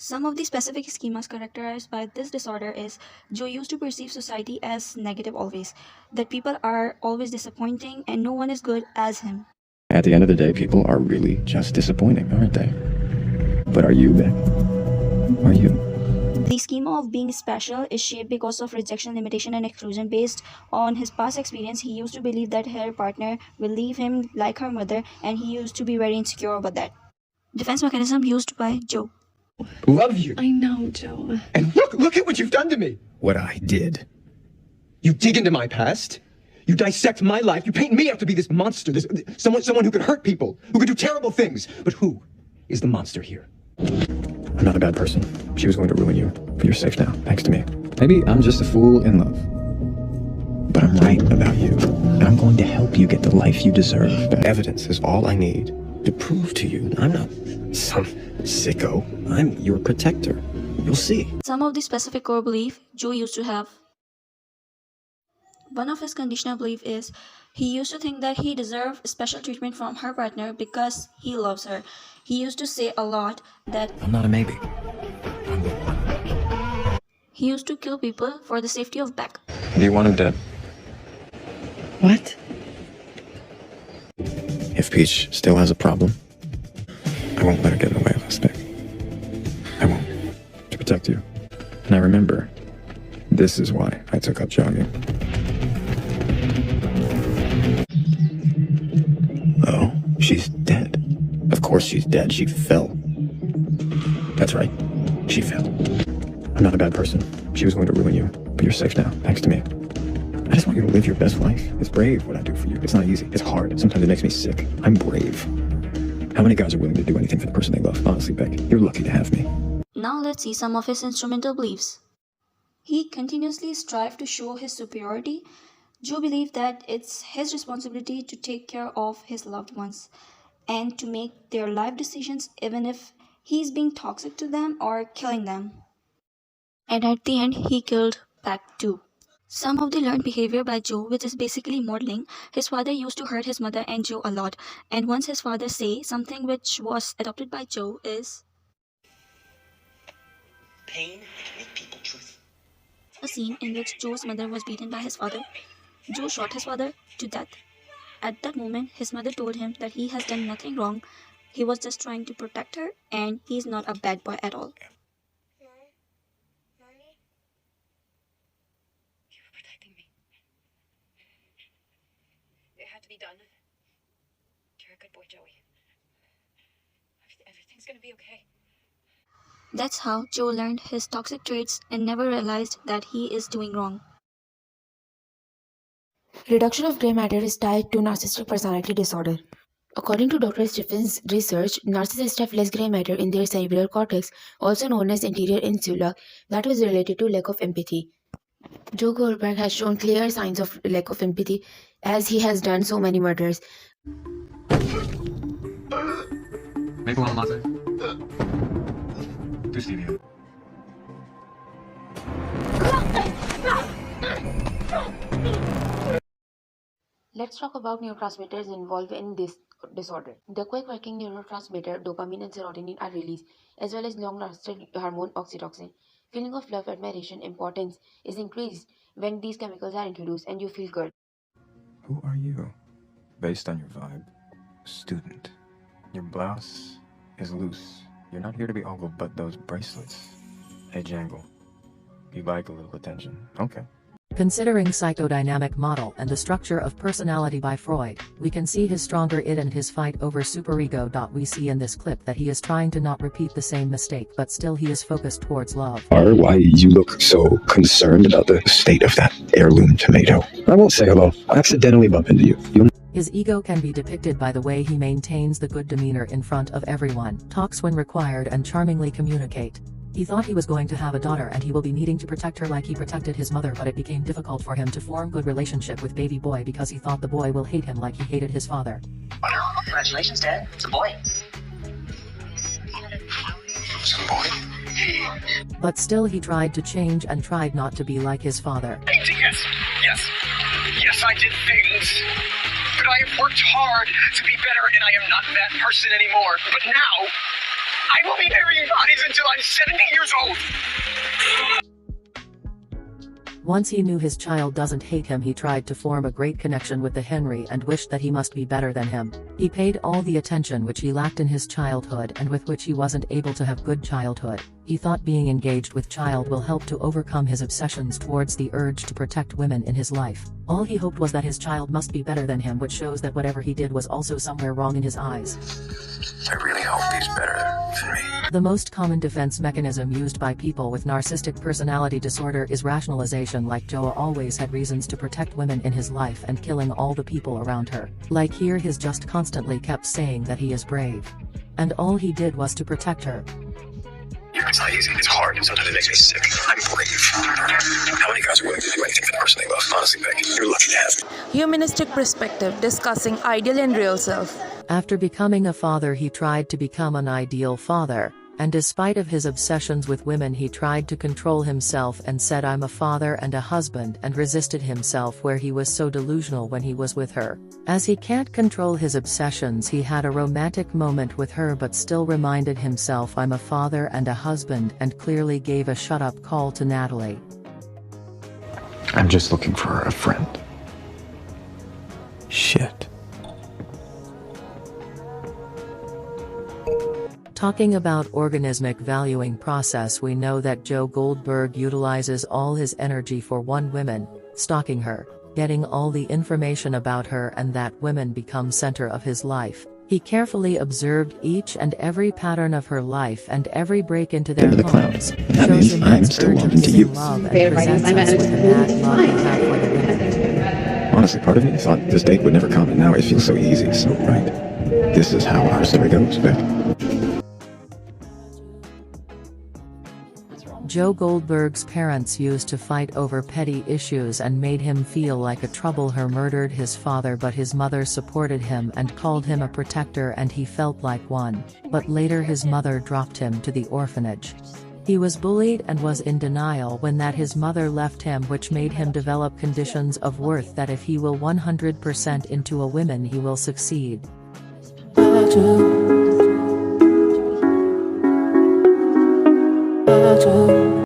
Some of the specific schemas characterized by this disorder is Joe used to perceive society as negative always, that people are always disappointing and no one is good as him. At the end of the day, people are really just disappointing, aren't they? But are you then? Are you? The schema of being special is shaped because of rejection, limitation, and exclusion. Based on his past experience, he used to believe that her partner will leave him like her mother, and he used to be very insecure about that. Defense mechanism used by Joe. Love you. I know, Joe. And look at what you've done to me. What I did. You dig into my past. You dissect my life. You paint me out to be this monster, someone who could hurt people, who could do terrible things. But who is the monster here? I'm not a bad person. She was going to ruin you, but you're safe now, thanks to me. Maybe I'm just a fool in love. But I'm right about you, and I'm going to help you get the life you deserve. The evidence is all I need to prove to you I'm not some sicko. I'm your protector. You'll see. Some of the specific core belief Joe used to have. One of his conditional belief is he used to think that he deserved special treatment from her partner because he loves her. He used to say a lot that I'm not a maybe. I'm the one. he used to kill people for the safety of Beck. Do you want him dead? What? If Peach still has a problem, I won't let her get in the way of us, Beck. I won't. To protect you. And I remember, this is why I took up jogging. Oh, she's dead. Of course she's dead. She fell. That's right. She fell. I'm not a bad person. She was going to ruin you, but you're safe now, thanks to me. I just want you to live your best life. It's brave what I do for you. It's not easy. It's hard. Sometimes it makes me sick. I'm brave. How many guys are willing to do anything for the person they love? Honestly, Beck, you're lucky to have me. Now let's see some of his instrumental beliefs. He continuously strived to show his superiority. Joe believed that it's his responsibility to take care of his loved ones and to make their life decisions even if he's being toxic to them or killing them. And at the end, he killed Beck too. Some of the learned behavior by Joe, which is basically modeling, his father used to hurt his mother and Joe a lot. And once his father say something which was adopted by Joe is pain can make people truth. a scene in which Joe's mother was beaten by his father. Joe shot his father to death. At that moment, his mother told him that he has done nothing wrong. He was just trying to protect her and he's not a bad boy at all. Mommy? You were protecting me. It had to be done. You're a good boy, Joey. Everything's gonna be okay. That's how Joe learned his toxic traits and never realized that he is doing wrong. Reduction of gray matter is tied to narcissistic personality disorder. According to Dr. Stephen's research, narcissists have less gray matter in their cerebral cortex, also known as anterior insula, that was related to lack of empathy. Joe Goldberg has shown clear signs of lack of empathy as he has done so many murders. Make one latte. Do stevia. Let's talk about neurotransmitters involved in this disorder. The quick-working neurotransmitter dopamine and serotonin are released, as well as long-lasting hormone oxytocin. Feeling of love, admiration, importance is increased when these chemicals are introduced and you feel good. Who are you? Based on your vibe, student. Your blouse is loose. You're not here to be ogled, but those bracelets, they jangle. You like a little attention. Okay. Considering psychodynamic model and the structure of personality by Freud, we can see his stronger id and his fight over superego. We see in this clip that he is trying to not repeat the same mistake, but still he is focused towards love. Why you look so concerned about the state of that heirloom tomato? I won't say hello. I accidentally bump into you. His ego can be depicted by the way he maintains the good demeanor in front of everyone, talks when required and charmingly communicate. He thought he was going to have a daughter and he will be needing to protect her like he protected his mother, but it became difficult for him to form good relationship with baby boy because he thought the boy will hate him like he hated his father. Congratulations, Dad. It's a boy. Some boy. But still he tried to change and tried not to be like his father. Yes, I did things. But I have worked hard to be better and I am not that person anymore. But now, I will be burying bodies until I'm 70 years old. Once he knew his child doesn't hate him, he tried to form a great connection with the Henry and wished that he must be better than him. He paid all the attention which he lacked in his childhood and with which he wasn't able to have good childhood. He thought being engaged with child will help to overcome his obsessions towards the urge to protect women in his life. All he hoped was that his child must be better than him, which shows that whatever he did was also somewhere wrong in his eyes. I really hope he's better than me. The most common defense mechanism used by people with narcissistic personality disorder is rationalization, like Joe always had reasons to protect women in his life and killing all the people around her. Like here, his just constantly kept saying that he is brave. And all he did was to protect her. It's not easy. It's hard, and sometimes it makes me sick. I'm brave. How many guys are willing to do anything for the person they love? Honestly, Becky, you're lucky to have me. Humanistic perspective discussing ideal and real self. After becoming a father, he tried to become an ideal father. And despite of his obsessions with women, he tried to control himself and said, I'm a father and a husband, and resisted himself where he was so delusional when he was with her. As he can't control his obsessions, he had a romantic moment with her but still reminded himself, I'm a father and a husband, and clearly gave a shut-up call to Natalie. I'm just looking for a friend. Shit. Talking about organismic valuing process, we know that Joe Goldberg utilizes all his energy for one woman, stalking her, getting all the information about her, and that women become center of his life. He carefully observed each and every pattern of her life and every break into their Into the homes. clouds. That Shows means I'm immense still urge of loving to giving you. love and presents us with the mad love we have for the women. Honestly, part of me thought this date would never come, and now it feels so easy, so right. This is how our story goes, Beck. Joe Goldberg's parents used to fight over petty issues and made him feel like a trouble. He murdered his father, but his mother supported him and called him a protector, and he felt like one. But later his mother dropped him to the orphanage. He was bullied and was in denial when that his mother left him, which made him develop conditions of worth that if he will 100% into a woman, he will succeed. True.